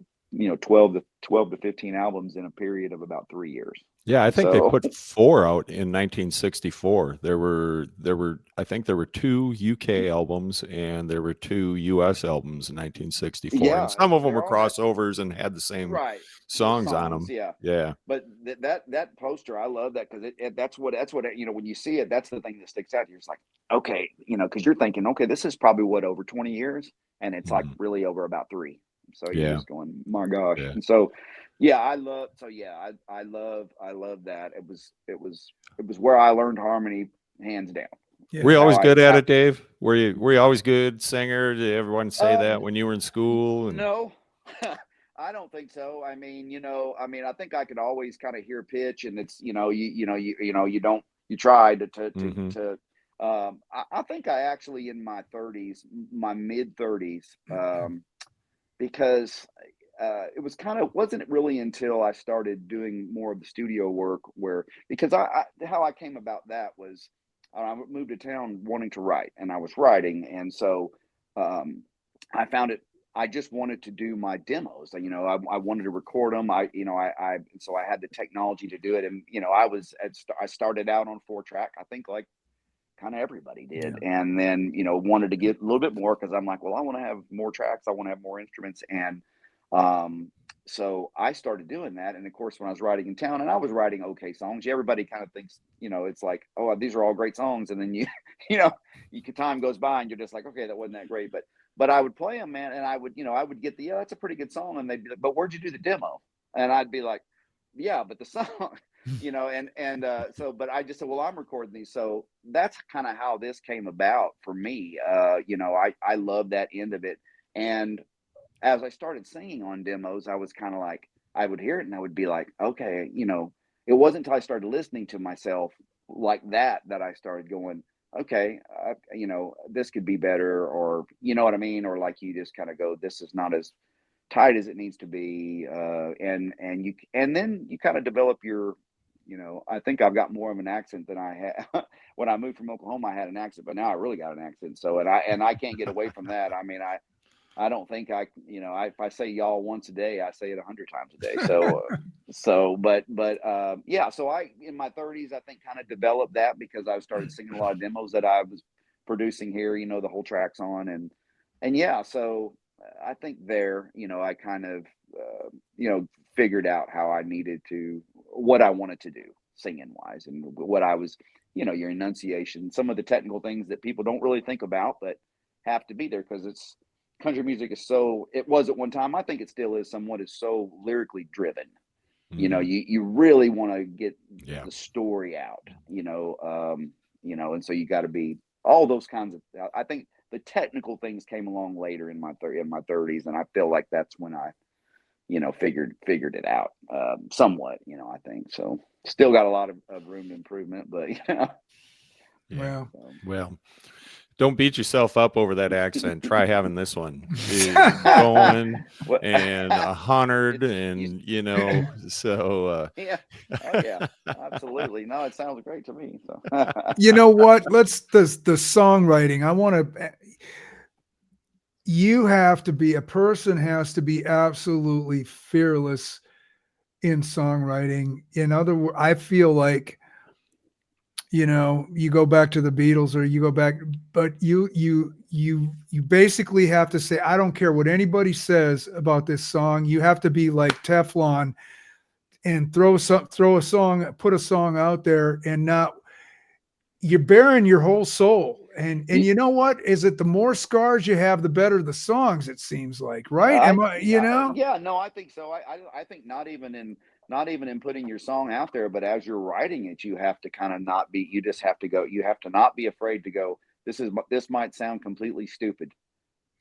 12 to 15 albums in a period of about 3 years. Yeah, I think they So put 4 out in 1964. There were I think there were 2 UK albums and there were 2 US albums in 1964. And yeah, some of them they're were all got crossovers and had the same right the songs on songs, them. yeah. Yeah. But that poster, I love that because that's what when you see it, that's the thing that sticks out. You're just like, okay, because you're thinking, okay, this is probably what, over 20 years, and it's like Mhm. really over about 3. So you're Yeah. just going, my gosh. Yeah. And so, yeah, I love that. It was where I learned harmony, hands down. Yeah. Were you always good at How it, Dave? Were you always good singer? Did everyone say that um when you were in school? And no. I don't think so. I think I could always kind of hear pitch, and it's you don't you try Mhm. to I think I actually, in my 30s, my mid 30s, because it was kind of wasn't really until I started doing more of the studio work, where because how I came about that was, I moved to town wanting to write, and I was writing, and so um, I found it. I just wanted to do my demos. I wanted to record them. So I had the technology to do it, and I started out on 4-track. I think, like kind of everybody Yeah. did, and then wanted to get a little bit more, because I'm like, well, I want to have more tracks, I want to have more instruments, and um so I started doing that. And of course, when I was writing in town, and I was writing okay songs, everybody kind of thinks, it's like, oh, these are all great songs, and then you know time goes by and you're just like, okay, that wasn't that great, but I would play them, man, and I would get yeah, that's a pretty good song, and they'd be like, but where'd you do the demo? And I'd be like, yeah, but the song so, but I just said, well, I'm recording these. So that's kind of how this came about for me. I love that end of it. And as I started singing on demos, I was kind of like, I would hear it and I would be like, okay, it wasn't until I started listening to myself like that I started going, okay, this could be better, or you know what I mean? Or like, you just kind of go, this is not as tight as it needs to be. And then you kind of develop your, I think I've got more of an accent than I had when I moved from Oklahoma. I had an accent, but now I really got an accent. So, and I can't get away from that. I mean, I don't think if I say y'all once a day, I say it 100 times a day. Yeah. So in my 30s, I think, kind of developed that, because I started singing a lot of demos that I was producing here, the whole tracks on, and yeah. So I think there, I kind of, figured out how I needed to, what I wanted to do singing wise, and what I was, your enunciation, some of the technical things that people don't really think about, but have to be there, because country music is so, it was at one time, I think it still is somewhat, is so lyrically driven. Mhm. You really want to get Yeah. the story out, and so you got to be all those kinds of, I think the technical things came along later in my 30s, and I feel like that's when I, figured it out, somewhat, I think so. Still got a lot of room to improvement, but Yeah. Well, so. Well, don't beat yourself up over that accent. Try having this one. Going Well, and 100, it's you. and so Yeah. Oh yeah. Absolutely. No, it sounds great to me. So. you know what? The songwriting. I want to. A person has to be absolutely fearless in songwriting. In other words, I feel like, you go back to the Beatles, or you go back, but you basically have to say, I don't care what anybody says about this song. You have to be like Teflon and put a song out there, and not, you're bearing your whole soul. And you know what? Is it the more scars you have, the better the songs, it seems like, right? Am I, Yeah, no, I think so. I think not even in putting your song out there, but as you're writing it, you have to kind of not be. You just have to go. You have to not be afraid to go. This might sound completely stupid,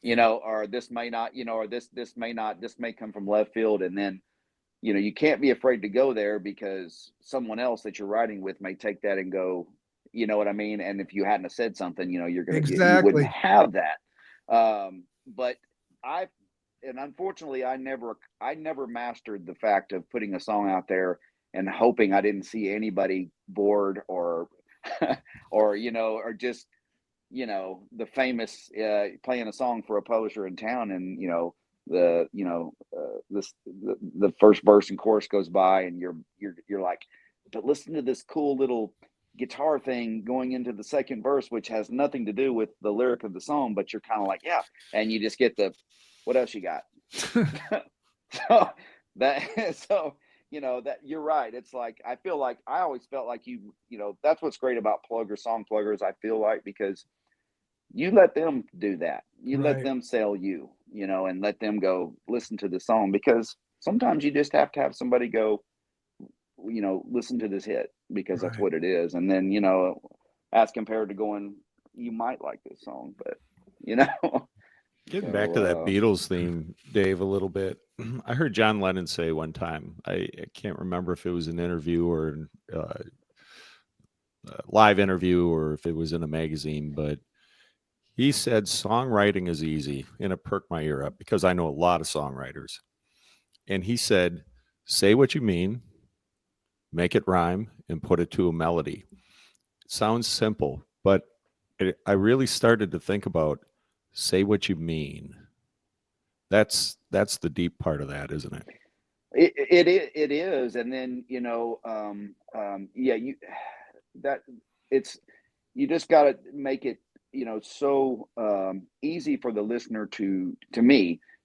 or this may not, or this may not. This may come from left field, and then you can't be afraid to go there, because someone else that you're writing with may take that and go. You know what I mean? And if you hadn't have said something, you wouldn't exactly. have that. But I and unfortunately, I never mastered the fact of putting a song out there and hoping I didn't see anybody bored, or or just the famous, playing a song for a publisher in town, and the first verse and chorus goes by, and you're like, but listen to this cool little guitar thing going into the second verse, which has nothing to do with the lyric of the song, but you're kind of like, yeah, and you just get the, what else you got? so that you're right. It's like, I feel like I always felt like that's what's great about song pluggers, I feel like, because you let them do that. You let them sell you, and let them go listen to the song, because sometimes you just have to have somebody go, listen to this hit, because that's what it is. And then, as compared to going, you might like this song, but Getting back to that Beatles theme, Dave, a little bit. I heard John Lennon say one time, I can't remember if it was an interview or a live interview or if it was in a magazine, but he said songwriting is easy, and it perked my ear up because I know a lot of songwriters. And he said, say what you mean, make it rhyme, and put it to a melody. It sounds simple, but I really started to think about say what you mean. That's the deep part of that, isn't it? It is. And then, you just got to make it, so easy for the listener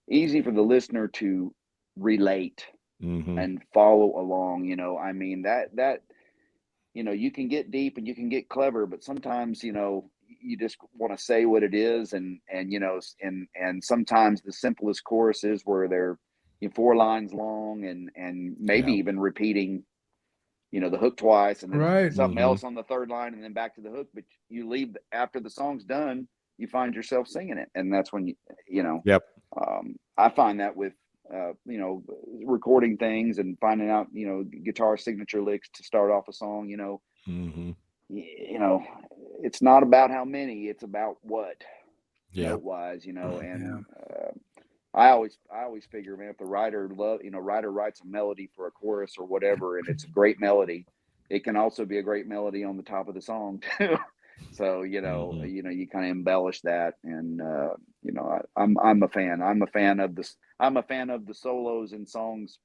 easy for the listener to relate and follow along. I mean, that you can get deep and you can get clever, but sometimes, you just want to say what it is. And sometimes the simplest choruses where they're 4 lines long and maybe even repeating, the hook twice, and then something else on the third line, and then back to the hook. But you leave after the song's done, you find yourself singing it. And that's when I find that with, recording things and finding out, guitar signature licks to start off a song, it's not about how many, it's about what, note wise, and I always figure, man, if the writer writes a melody for a chorus or whatever, and it's a great melody, it can also be a great melody on the top of the song too. So, you kind of embellish that. And, I'm a fan. I'm a fan of the solos and songs,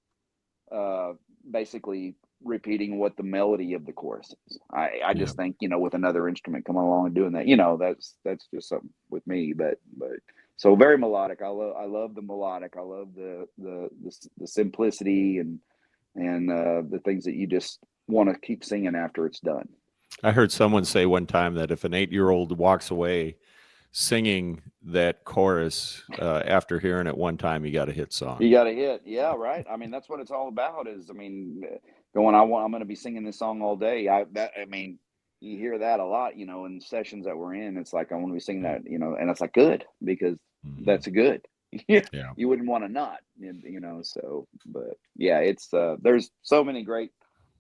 basically repeating what the melody of the chorus is. I just think, with another instrument coming along and doing that, that's just something with me, but so very melodic. I love the melodic. I love the simplicity and the things that you just want to keep singing after it's done. I heard someone say one time that if an 8-year-old walks away singing that chorus after hearing it one time, you got a hit song. You got a hit, yeah, right. I mean, that's what it's all about. I'm going to be singing this song all day. You hear that a lot, in sessions that we're in. It's like, I want to be singing that, and it's like, good, because that's good. You wouldn't want to not, So, but yeah, it's there's so many great.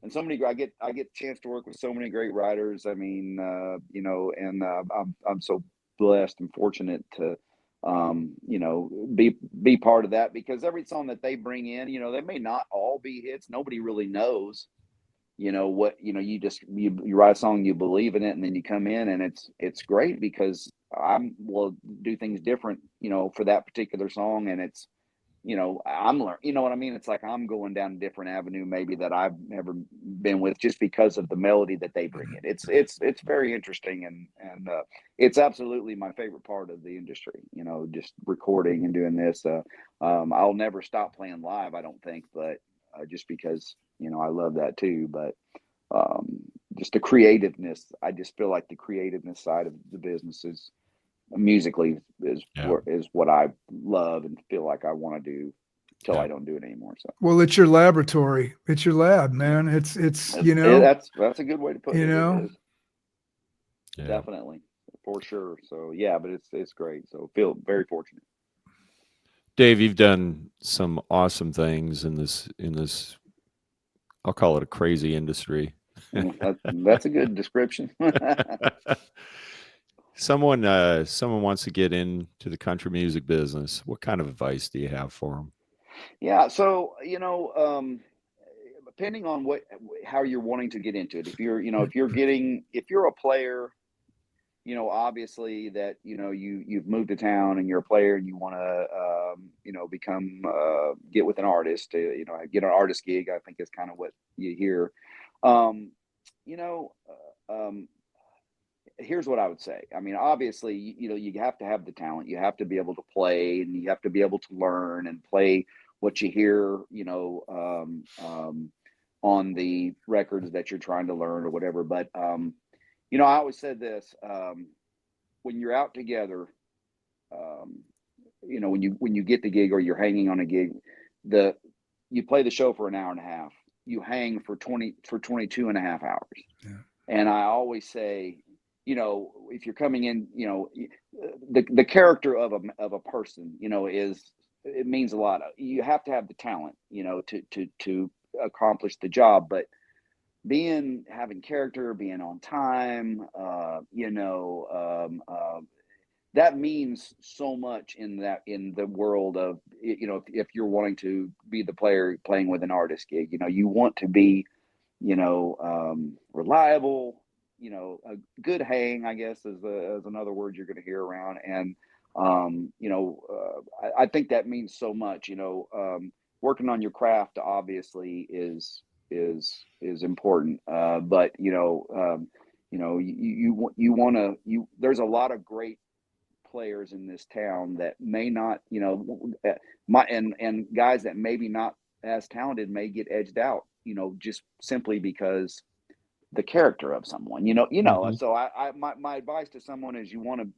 And so many, I get a chance to work with so many great writers. I mean, and I'm so blessed and fortunate to, be part of that, because every song that they bring in, they may not all be hits. Nobody really knows, you write a song, you believe in it, and then you come in and it's great, because will do things different, for that particular song. And it's, I'm learning, what I mean? It's like I'm going down a different avenue maybe that I've never been with, just because of the melody that they bring in. It's very interesting, and it's absolutely my favorite part of the industry, just recording and doing this. I'll never stop playing live, I don't think, but just because, I love that too. But just the creativeness, I just feel like the creativeness side of the business is musically is what I love and feel like I want to do till I don't do it anymore. So, well, it's your laboratory. It's your lab, man. It's that's a good way to put it. It is. Definitely, for sure. So yeah, but it's great. So feel very fortunate. Dave, you've done some awesome things in this, I'll call it a crazy industry. That's a good description. Someone wants to get into the country music business. What kind of advice do you have for them? Yeah, so depending on how you're wanting to get into it, if you're a player, obviously that, you've moved to town and you're a player and you want to, become, get with an artist, get an artist gig, I think is kind of what you hear. Um, you know, Here's what I would say. I mean, obviously, you have to have the talent. You have to be able to play, and you have to be able to learn and play what you hear, on the records that you're trying to learn or whatever. But, I always said this, when you're out together, um, when you get the gig or you're hanging on a gig, you play the show for an hour and a half, you hang for 22 and a half hours. Yeah. And I always say, if you're coming in, the character of a person, it means a lot. You have to have the talent, to accomplish the job, but having character, being on time, that means so much in the world of, if you're wanting to be the player playing with an artist gig, you want to be, reliable, a good hang, I guess, is another word you're going to hear around. And, I think that means so much, working on your craft obviously is important. But, there's a lot of great players in this town that may not, and guys that maybe not as talented may get edged out, just simply because the character of someone, Mhm. So my advice to someone is, you want to,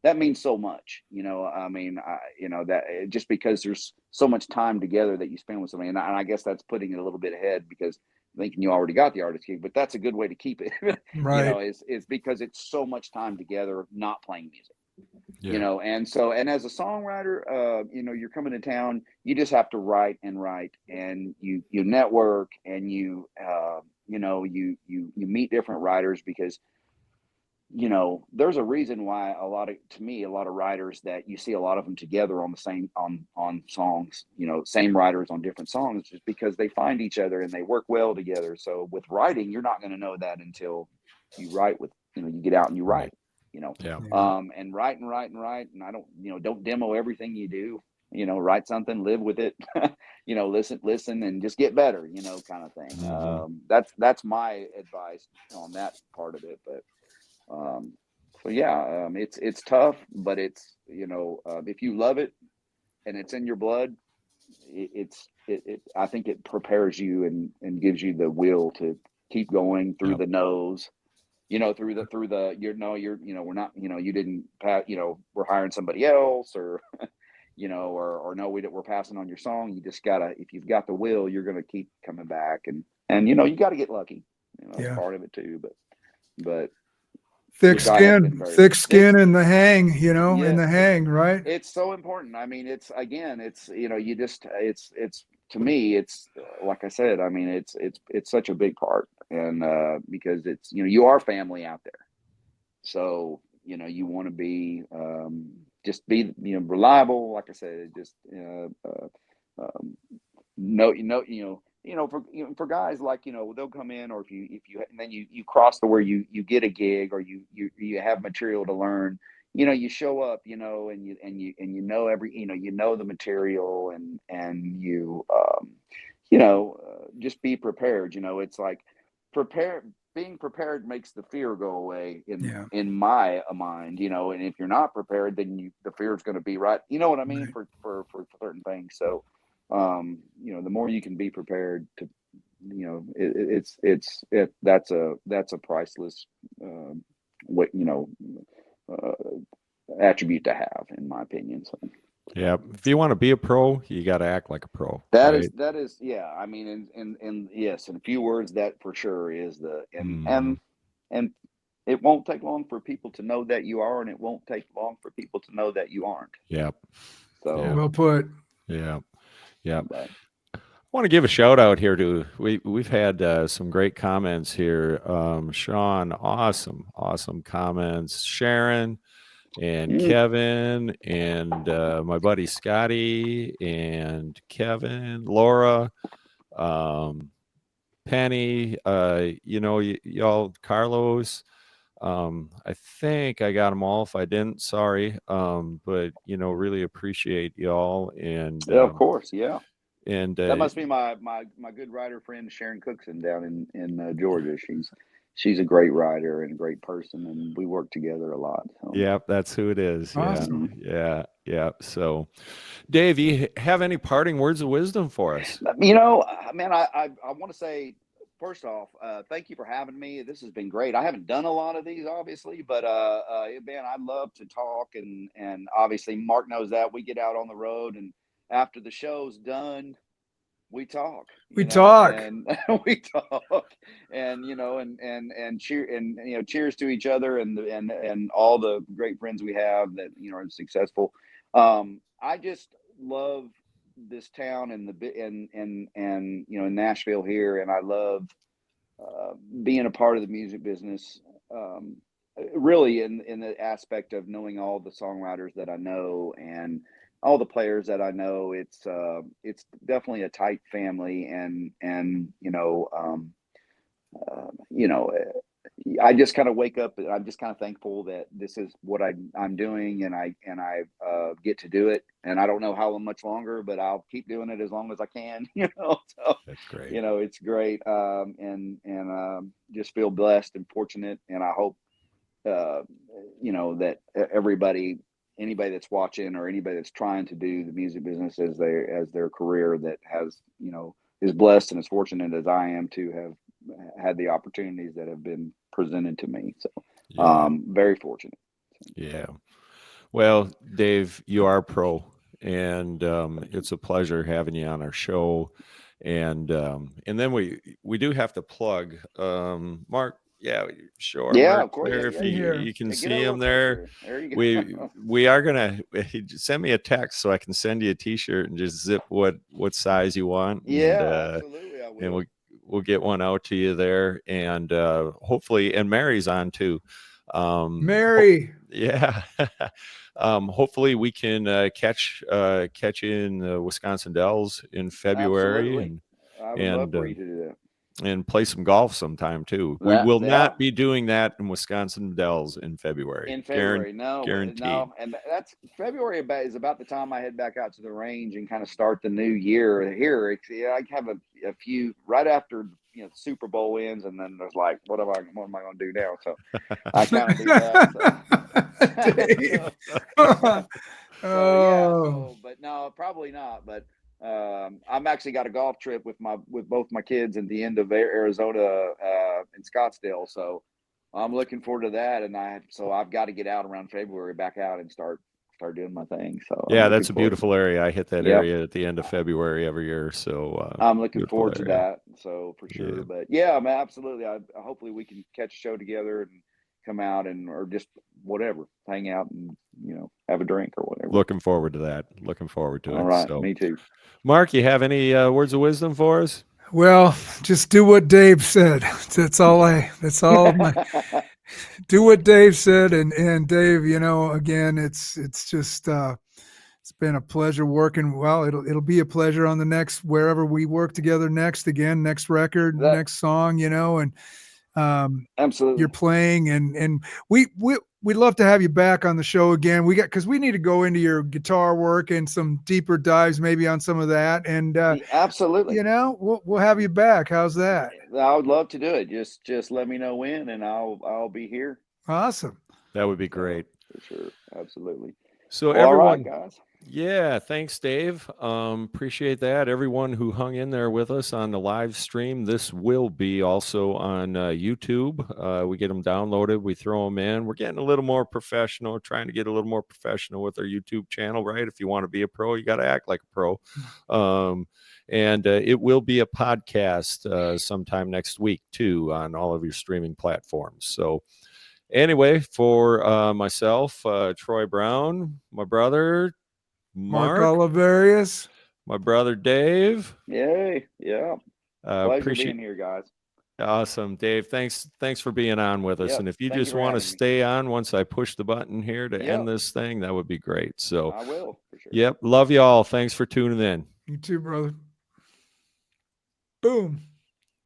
that means so much, I mean, that just because there's so much time together that you spend with somebody, and I guess that's putting it a little bit ahead because thinking you already got the artist gig, but that's a good way to keep it, Right. is because it's so much time together, not playing music. Yeah. And as a songwriter, you're coming to town, you just have to write and write, and you network, and you meet different writers, because there's a reason why a lot of writers that you see, a lot of them together on the same on songs, same writers on different songs, just because they find each other and they work well together. So with writing, you're not going to know that until you write with, you get out and you Right. write, Yeah. Yeah. and write and write and write. And don't demo everything you do, write something, live with it, listen and just get better, kind of thing. Mhm. That's my advice on that part of it. But, so yeah, it's tough, but it's, if you love it and it's in your blood, I think it prepares you and gives you the will to keep going through Yep. the nose, through the, we're not, you didn't pass, we're hiring somebody else, or, or no, we're passing on your song. You just gotta, if you've got the will, you're going to keep coming back, and, you got to get lucky, that's Yeah. part of it too. But Thick which I have been skin, very, thick skin it's, in the hang, in yeah, the hang, right? it's so important. I mean, it's, again, it's, you just, it's to me, it's, like I said, I mean, it's such a big part. And, because it's, you are family out there. So, you want to be, just be, reliable. Like I said, just, um, no, for guys, like, they'll come in, or if you, and then you cross the, where you get a gig, or you have material to learn, you show up, every, the material, and just be prepared. It's like, prepare being prepared makes the fear go away, Yeah. in my mind, and if you're not prepared, then the fear is going to be right, you know what I mean, Right. for certain things. So, the more you can be prepared to, that's a priceless, what, uh, attribute to have, in my opinion. So Yeah. If you want to be a pro, you got to act like a pro, that right? is that is yeah, I mean, and yes, in a few words, that for sure is the, Mhm. and it won't take long for people to know that you are, and it won't take long for people to know that you aren't. Yep. Yeah. So, Well put. Yeah. Yeah. but I want to give a shout out here to, we've had some great comments here. Sean, awesome comments. Sharon and mm, Kevin and my buddy Scotty and Kevin, Laura, um, Penny, y'all, Carlos, I think I got them all. If I didn't, sorry. But really appreciate y'all, and Yeah, of course. Yeah. and That must be my good writer friend Sharon Cookson down in Georgia. She's a great writer and a great person, and we work together a lot. So. yeah, that's who it is. Yeah, Awesome. yeah. So, Dave, you have any parting words of wisdom for us? Man, I want to say, first off, thank you for having me. This has been great. I haven't done a lot of these, obviously, but man, I love to talk, and obviously Mark knows that. We get out on the road, and after the show's done, we talk, We talk. and we talk, and cheer, and cheers to each other, and all the great friends we have that are successful. I just love this town and in Nashville here, and I love being a part of the music business. Really, in the aspect of knowing all the songwriters that I know and all the players that I know, it's definitely a tight family, and I just kind of wake up. I'm just kind of thankful that this is what I'm doing, and I get to do it. And I don't know how much longer, but I'll keep doing it as long as I can. So That's great. it's great, and just feel blessed and fortunate. And I hope that anybody that's watching, or anybody that's trying to do the music business as their career, that has is blessed and as fortunate as I am to have had the opportunities that have been presented to me. So very fortunate. Yeah. Well, Dave, you are pro, and it's a pleasure having you on our show. And then we do have to plug Mark. Yeah, sure. Yeah, Mark of course. there, Yeah, if yeah. you can Get see over him there. there you go. We are gonna send me a text so I can send you a T-shirt and just zip what size you want. Yeah, absolutely. I And will. we'll get one out to you there, and hopefully, and Mary's on too. Mary. Yeah. Hopefully we can catch you in the Wisconsin Dells in February, Absolutely. I would love for you to do that. and play some golf sometime too. We will Yeah. not be doing that in Wisconsin Dells in February. In February, Guaranteed. and that's February. Is about the time I head back out to the range and kind of start the new year here. I have a few right after the Super Bowl ends, and then there's like, what am I going to do now? So I kind of do that. But no, probably not. But I'm actually got a golf trip with both my kids at the end of Arizona in Scottsdale. So I'm looking forward to that, and I've got to get out around February, back out and start doing my thing. So yeah, that's a beautiful area. I hit that area at the end of February every year. So I'm looking forward to that. So for sure, Yeah. but yeah, man, absolutely. Hopefully we can catch a show together and come out or just whatever, hang out and have a drink or whatever. Looking forward to that. Looking forward to it. All right, So, me too. Mark, you have any words of wisdom for us? Well, just do what Dave said. That's all do what Dave said. And Dave, again, it's just, it's been a pleasure working. Well, it'll be a pleasure on the next, wherever we work together next record, next song, and absolutely. you're playing, and we'd love to have you back on the show again. Because we need to go into your guitar work and some deeper dives maybe on some of that. And absolutely, we'll have you back. How's that? I would love to do it. Just let me know when, and I'll be here. Awesome. That would be great. For sure. Absolutely. So everyone, all right, guys. Yeah, thanks, Dave. Appreciate that. Everyone who hung in there with us on the live stream. This will be also on YouTube. We get them downloaded. We throw them in. We're getting a little more professional, trying to get a little more professional with our YouTube channel, right? If you want to be a pro, you got to act like a pro. And it will be a podcast sometime next week, too, on all of your streaming platforms. So anyway, for myself, Troy Brown, my brother, Mark Oliverius, my brother Dave. Yay! Yeah, pleasure appreciate being here, guys. Awesome, Dave. Thanks for being on with us. And if you just want to stay on once I push the button here to end this thing, that would be great. So I will, for sure. Yep, love you all. Thanks for tuning in. You too, brother. Boom.